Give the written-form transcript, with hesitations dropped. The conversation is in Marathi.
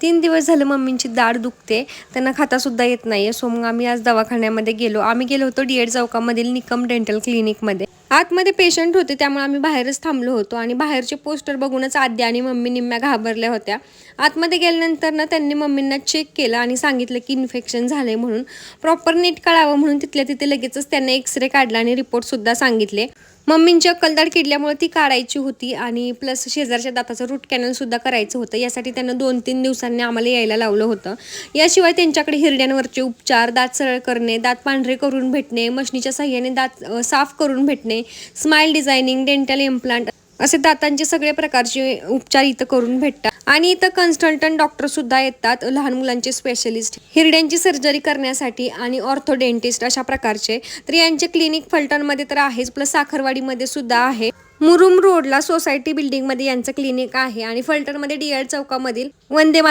3 दिवस झालं मम्मींची दाढ दुखते, त्यांना खातासुद्धा येत नाही आहे. सो मग आम्ही आज दवाखान्यामध्ये गेलो. आम्ही गेलो होतो डी-एड चौकामधील निकम डेंटल क्लिनिकमध्ये. आतमध्ये पेशंट होते, त्यामुळे आम्ही बाहेरच थांबलो होतो आणि बाहेरचे पोस्टर बघूनच आद्या आणि मम्मी निम्म्या घाबरल्या होत्या. आतमध्ये गेल्यानंतर ना त्यांनी मम्मींना चेक केलं आणि सांगितलं की इन्फेक्शन झालंय म्हणून. प्रॉपर नीट कळावं म्हणून तिथल्या तिथे लगेचच त्यांनी एक्सरे काढला आणि रिपोर्टसुद्धा सांगितले. मम्मींची अक्कलदाढ किडल्यामुळे ती काढायची होती आणि प्लस शेजारच्या दाताचं रूट कॅनलसुद्धा करायचं होतं. यासाठी त्यांना 2-3 दिवसांनी आम्हाला यायला लावलं होतं. याशिवाय त्यांच्याकडे हिरड्यांवरचे उपचार, दात सरळ करणे, दात पांढरे करून भेटणे, मशनीच्या साह्याने दात साफ करून भेटणे, स्माईल डिझायनिंग, डेंटल इम्प्लांट असे दातांचे सगळे प्रकारचे उपचार इथं करून भेटतात. आणि इथं कन्सल्टंट डॉक्टर सुद्धा येतात, लहान मुलांचे स्पेशलिस्ट, हिरड्यांची सर्जरी करण्यासाठी आणि ऑर्थोडेंटिस्ट अशा प्रकारचे. तर यांचे क्लिनिक फलटणमध्ये तर आहेच, प्लस साखरवाडीमध्ये सुद्धा आहे. मुरुम रोडला सोसायटी बिल्डिंगमध्ये यांचं क्लिनिक आहे आणि फलटणमध्ये डी-एड चौकामधील वंदे